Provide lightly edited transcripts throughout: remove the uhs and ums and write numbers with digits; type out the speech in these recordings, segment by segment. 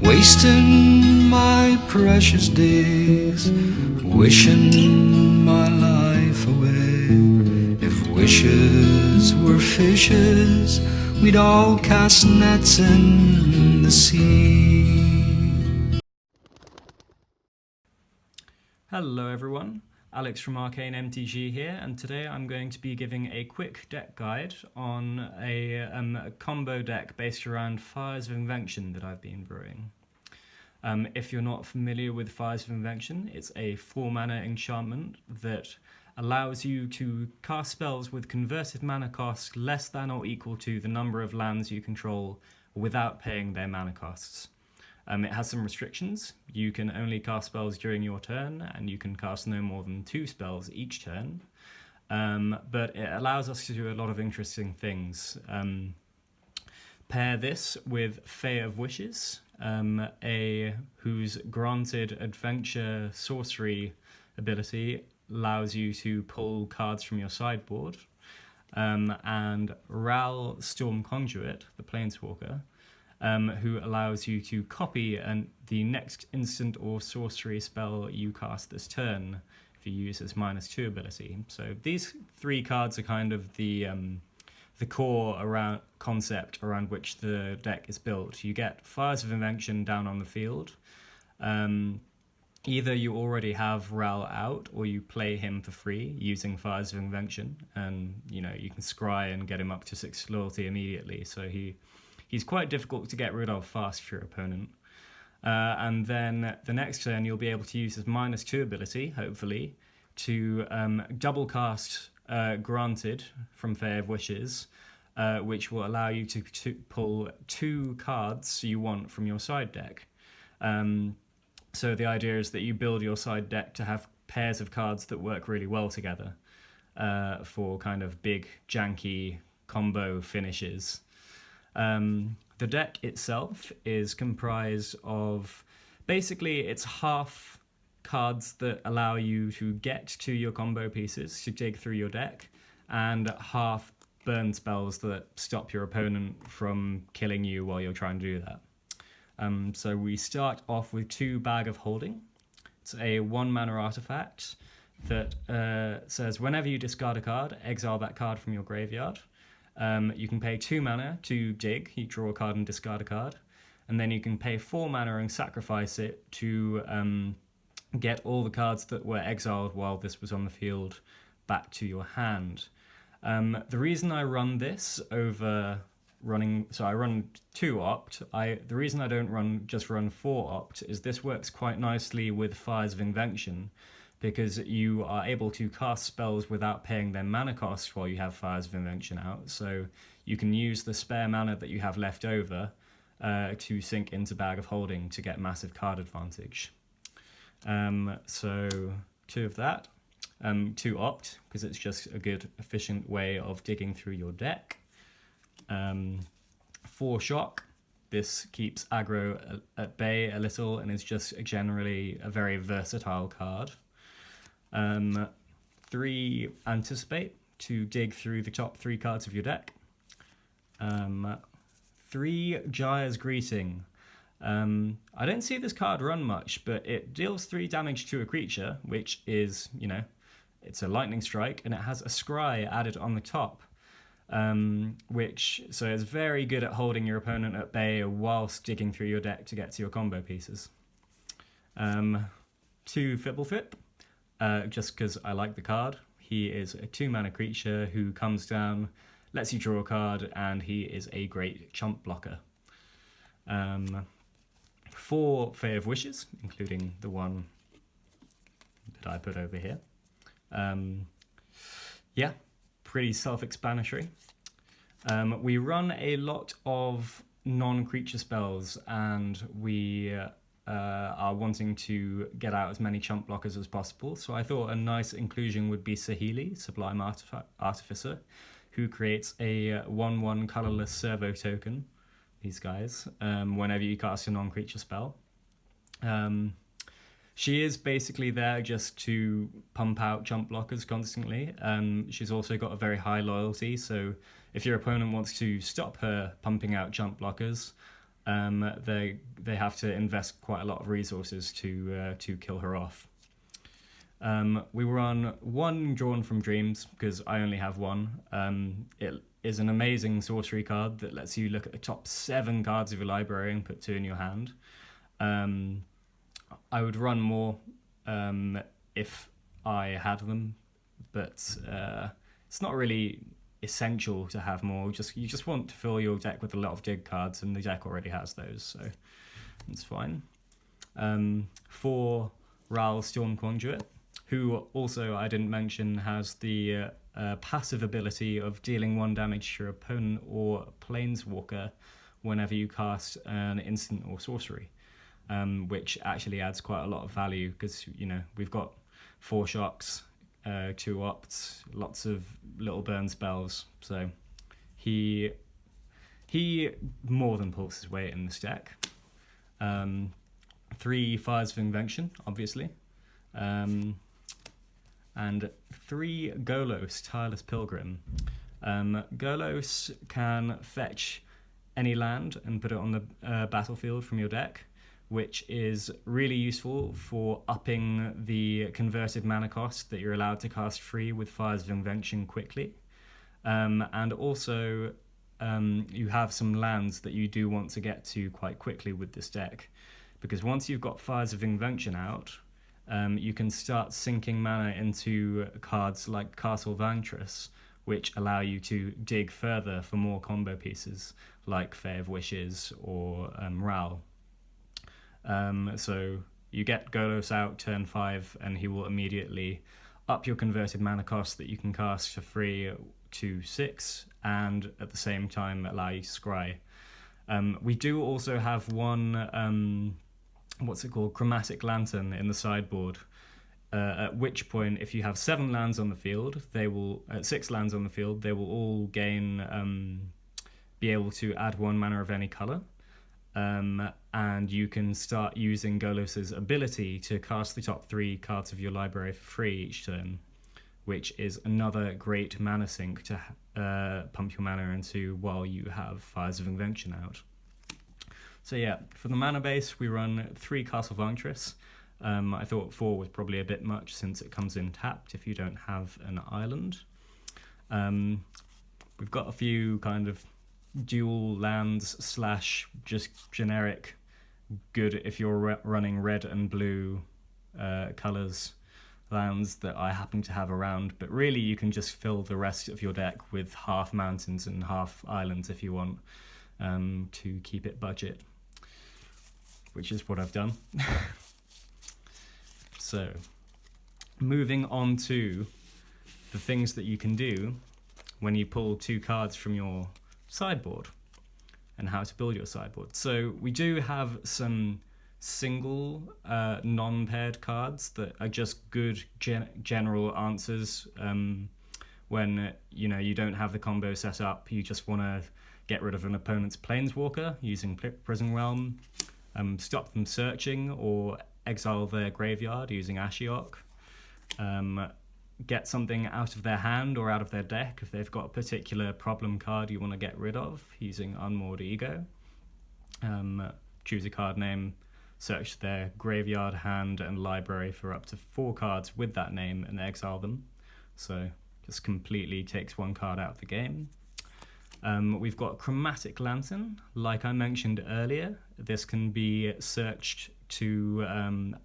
wasting my precious days, wishing my life away. If wishes were fishes, we'd all cast nets in the sea. Hello everyone, Alex from Arcane MtG here, and today I'm going to be giving a quick deck guide on a combo deck based around Fires of Invention that I've been brewing. If you're not familiar with Fires of Invention, it's a 4-mana enchantment that allows you to cast spells with converted mana cost less than or equal to the number of lands you control without paying their mana costs. It has some restrictions. You can only cast spells during your turn, and you can cast no more than 2 spells each turn. But it allows us to do a lot of interesting things. Pair this with Fires of Wishes, whose granted adventure sorcery ability allows you to pull cards from your sideboard, and Ral Storm Conduit, the Planeswalker, who allows you to copy the next instant or sorcery spell you cast this turn if you use its -2 ability. So these 3 cards are kind of the core concept around which the deck is built. You get Fires of Invention down on the field. Either you already have Ral out, or you play him for free using Fires of Invention, and you can scry and get him up to 6 loyalty immediately. So he's quite difficult to get rid of fast for your opponent. And then the next turn you'll be able to use his -2 ability, hopefully, to double cast Granted from Fires of Wishes, which will allow you to pull 2 cards you want from your side deck. So the idea is that you build your side deck to have pairs of cards that work really well together for kind of big, janky combo finishes. The deck itself is comprised of, basically it's half cards that allow you to get to your combo pieces to dig through your deck, and half burn spells that stop your opponent from killing you while you're trying to do that. So we start off with 2 Bag of Holding. It's a 1-mana artifact that says whenever you discard a card, exile that card from your graveyard. You can pay 2 mana to dig, you draw a card and discard a card, and then you can pay 4 mana and sacrifice it to get all the cards that were exiled while this was on the field back to your hand. The reason I run this over I run 2 opt. The reason I don't just run 4 opt is this works quite nicely with Fires of Invention, because you are able to cast spells without paying their mana cost while you have Fires of Invention out. So you can use the spare mana that you have left over to sink into Bag of Holding to get massive card advantage. So 2 of that. 2 opt, because it's just a good, efficient way of digging through your deck. 4 shock. This keeps aggro at bay a little and is just generally a very versatile card. 3 anticipate, to dig through the top 3 cards of your deck. 3 Gyre's Greeting. I don't see this card run much, but it deals 3 damage to a creature, which is, it's a lightning strike, and it has a scry added on the top. So it's very good at holding your opponent at bay whilst digging through your deck to get to your combo pieces. 2 Fibblefip, just because I like the card. He is a 2-mana creature who comes down, lets you draw a card, and he is a great chump blocker. 4 Fires of Wishes, including the one that I put over here. Yeah, pretty self-explanatory. We run a lot of non-creature spells, and we are wanting to get out as many chump blockers as possible. So I thought a nice inclusion would be Saheeli, Sublime Artificer, who creates a 1/1 colorless servo token, these guys, whenever you cast a non-creature spell. She is basically there just to pump out jump blockers constantly. She's also got a very high loyalty, so if your opponent wants to stop her pumping out jump blockers, they have to invest quite a lot of resources to kill her off. We were on one Drawn from Dreams because I only have one. It is an amazing sorcery card that lets you look at the top 7 cards of your library and put 2 in your hand. I would run more if I had them, but it's not really essential to have more. You just want to fill your deck with a lot of dig cards, and the deck already has those, so it's fine. For Ral Storm Conduit, who also I didn't mention has the passive ability of dealing 1 damage to your opponent or planeswalker whenever you cast an instant or sorcery, which actually adds quite a lot of value because, you know, we've got 4 shocks, 2 opts, lots of little burn spells, so he more than pulls his weight in this deck. 3 Fires of Invention, obviously, and 3 Golos, Tireless Pilgrim. Golos can fetch any land and put it on the battlefield from your deck, which is really useful for upping the converted mana cost that you're allowed to cast free with Fires of Invention quickly. And also, you have some lands that you do want to get to quite quickly with this deck, because once you've got Fires of Invention out, you can start sinking mana into cards like Castle Vantress, which allow you to dig further for more combo pieces like Fae of Wishes or Ral. So you get Golos out turn 5 and he will immediately up your converted mana cost that you can cast for free to 6, and at the same time allow you to scry. We do also have one Chromatic Lantern in the sideboard, at which point if you have 7 lands on the field, they will, at 6 lands on the field, they will all gain, be able to add 1 mana of any colour. And you can start using Golos's ability to cast the top 3 cards of your library for free each turn, which is another great mana sink to pump your mana into while you have Fires of Invention out. So yeah, for the mana base, we run 3 Castle Vantress. I thought 4 was probably a bit much since it comes in tapped if you don't have an island. We've got a few kind of dual lands / just generic good if you're running red and blue colours lands that I happen to have around, but really you can just fill the rest of your deck with half mountains and half islands if you want, to keep it budget, which is what I've done. So moving on to the things that you can do when you pull 2 cards from your sideboard and how to build your sideboard. So we do have some single non-paired cards that are just good general answers when you don't have the combo set up, you just want to get rid of an opponent's planeswalker using Prison Realm, stop them searching, or exile their graveyard using Ashiok, get something out of their hand or out of their deck if they've got a particular problem card you want to get rid of using Unmoored Ego. Choose a card name, search their graveyard, hand, and library for up to 4 cards with that name and exile them. So just completely takes 1 card out of the game. We've got Chromatic Lantern. Like I mentioned earlier, this can be searched to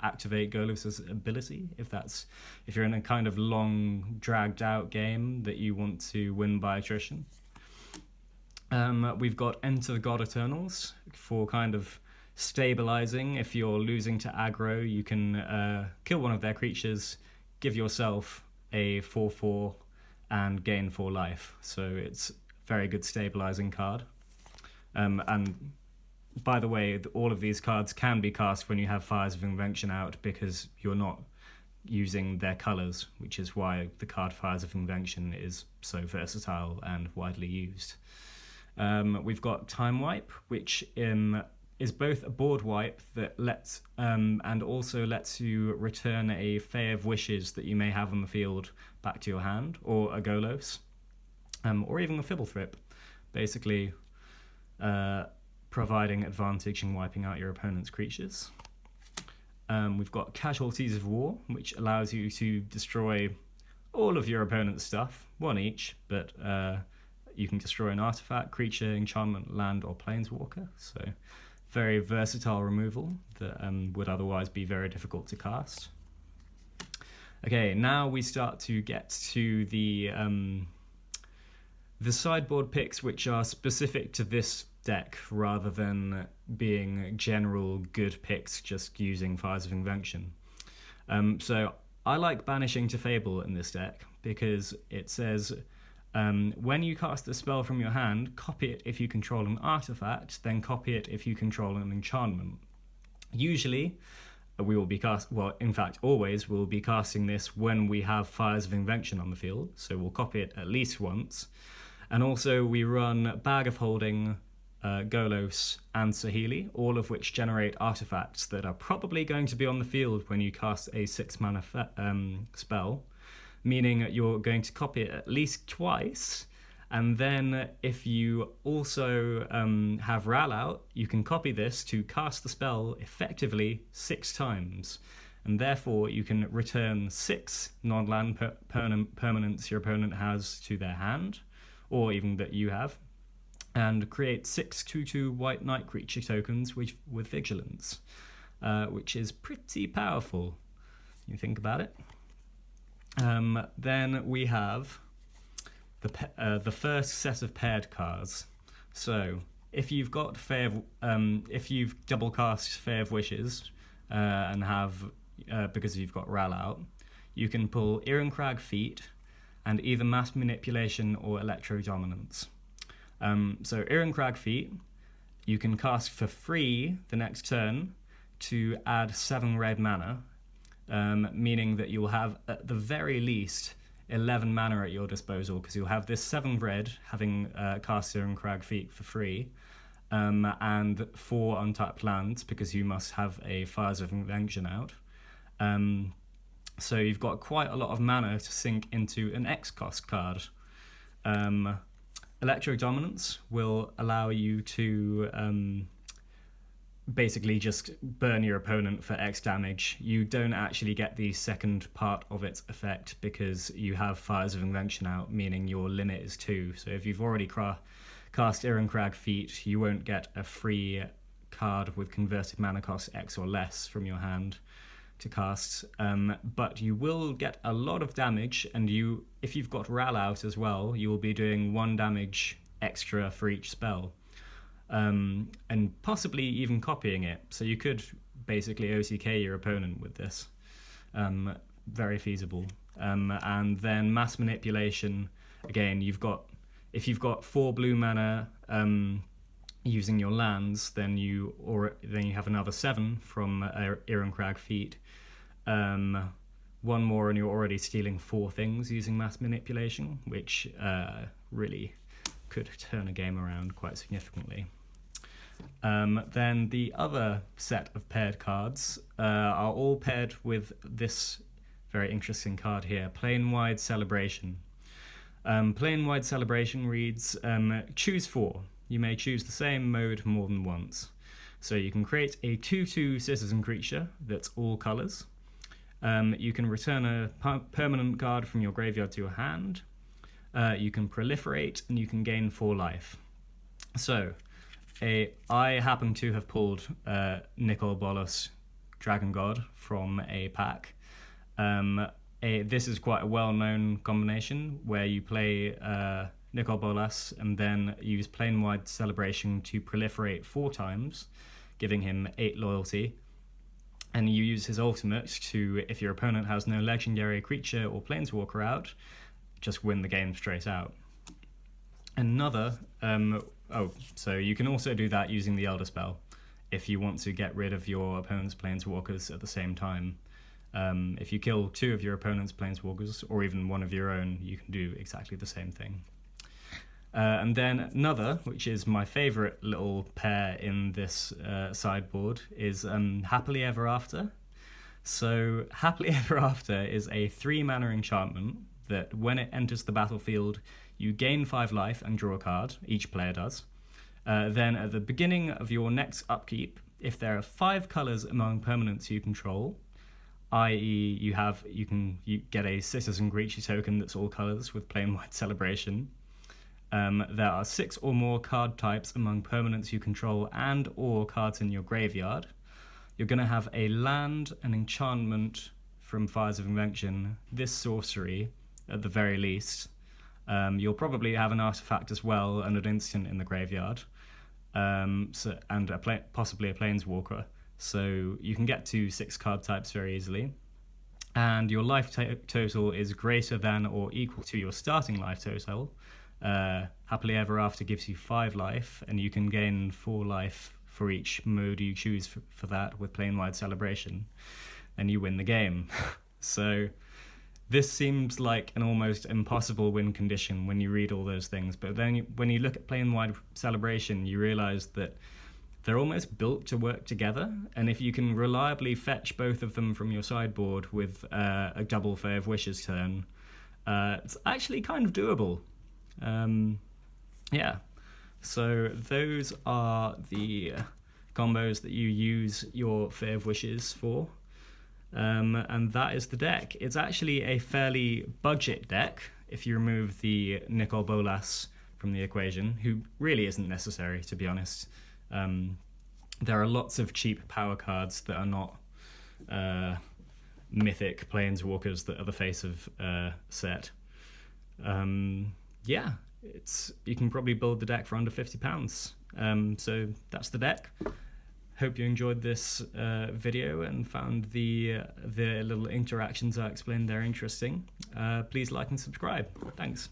activate Golos's ability if you're in a kind of long, dragged out game that you want to win by attrition. We've got Enter the God Eternals for kind of stabilizing. If you're losing to aggro, you can kill one of their creatures, give yourself a 4/4 and gain 4 life. So it's a very good stabilizing card. And by the way, all of these cards can be cast when you have Fires of Invention out because you're not using their colours, which is why the card Fires of Invention is so versatile and widely used. We've got Time Wipe, which is both a board wipe that lets and also lets you return a Fae of Wishes that you may have on the field back to your hand, or a Golos, or even a Fibblethip. Basically, providing advantage in wiping out your opponent's creatures. We've got Casualties of War, which allows you to destroy all of your opponent's stuff, one each, but you can destroy an artifact, creature, enchantment, land, or planeswalker. So very versatile removal that would otherwise be very difficult to cast. Okay, now we start to get to the sideboard picks which are specific to this deck rather than being general good picks just using Fires of Invention. So I like Banishing to Fable in this deck because it says when you cast a spell from your hand, copy it if you control an artifact, then copy it if you control an enchantment. Usually, we will be always we'll be casting this when we have Fires of Invention on the field, so we'll copy it at least once. And also we run Bag of Holding, Golos, and Saheeli, all of which generate artifacts that are probably going to be on the field when you cast a 6-mana spell, meaning you're going to copy it at least twice, and then if you also have Ral out, you can copy this to cast the spell effectively 6 times, and therefore you can return 6 non-land permanents your opponent has to their hand, or even that you have, and create 6 2/2 white knight creature tokens with vigilance, which is pretty powerful. You think about it. Then we have the first set of paired cards. So if you've got if you've double cast Fey of Wishes and have because you've got Ral out, you can pull Irencrag Feat and either Mass Manipulation or Electro Dominance. So Irencrag Feat, you can cast for free the next turn to add 7 red mana, meaning that you'll have at the very least 11 mana at your disposal, because you'll have this 7 red having cast Irencrag Feat for free, and 4 untapped lands because you must have a Fires of Invention out. So you've got quite a lot of mana to sink into an X-cost card. Electro Dominance will allow you to basically just burn your opponent for X damage. You don't actually get the second part of its effect because you have Fires of Invention out, meaning your limit is 2. So if you've already cast Irencrag Feat, you won't get a free card with converted mana cost X or less from your hand to cast, but you will get a lot of damage, and if you've got Ral out as well, you will be doing 1 damage extra for each spell, and possibly even copying it. So you could basically OTK your opponent with this. Very feasible. And then Mass Manipulation, again, if you've got 4 blue mana using your lands, then you have another 7 from Irencrag Feat. 1 more, and you're already stealing 4 things using Mass Manipulation, which really could turn a game around quite significantly. Then the other set of paired cards are all paired with this very interesting card here, Plane-Wide Celebration. Plane-Wide Celebration reads, choose 4. You may choose the same mode more than once. So you can create a 2/2 citizen creature that's all colours. You can return a permanent card from your graveyard to your hand. You can proliferate, and you can gain 4 life. So I happen to have pulled Nicol Bolas Dragon God from a pack. This is quite a well-known combination where you play Nicol Bolas and then use Plane-Wide Celebration to proliferate 4 times, giving him 8 loyalty. And you use his ultimate to, if your opponent has no legendary creature or planeswalker out, just win the game straight out. Another, so you can also do that using the Elder Spell if you want to get rid of your opponent's planeswalkers at the same time. If you kill 2 of your opponent's planeswalkers, or even 1 of your own, you can do exactly the same thing. And then another, which is my favourite little pair in this sideboard, is Happily Ever After. So Happily Ever After is a 3-mana enchantment that when it enters the battlefield, you gain 5 life and draw a card, each player does. Then at the beginning of your next upkeep, if there are 5 colors among permanents you control, i.e. you get a Citizen Creature token that's all colors with plain-wide Celebration. There are 6 or more card types among permanents you control and or cards in your graveyard. You're going to have a land, an enchantment from Fires of Invention, this sorcery at the very least. You'll probably have an artifact as well and an instant in the graveyard, and possibly a planeswalker. So you can get to 6 card types very easily. And your life total is greater than or equal to your starting life total. Happily Ever After gives you 5 life, and you can gain 4 life for each mode you choose for that with plain-wide Celebration, and you win the game. So this seems like an almost impossible win condition when you read all those things, but then when you look at plain-wide Celebration, you realize that they're almost built to work together, and if you can reliably fetch both of them from your sideboard with a double Fae of Wishes turn, it's actually kind of doable. Yeah, so those are the combos that you use your Fae of Wishes for, and that is the deck. It's actually a fairly budget deck if you remove the Nicol Bolas from the equation, who really isn't necessary, to be honest. There are lots of cheap power cards that are not mythic planeswalkers that are the face of set. Yeah, you can probably build the deck for under £50. So that's the deck. Hope you enjoyed this video and found the little interactions I explained there interesting. Please like and subscribe. Thanks.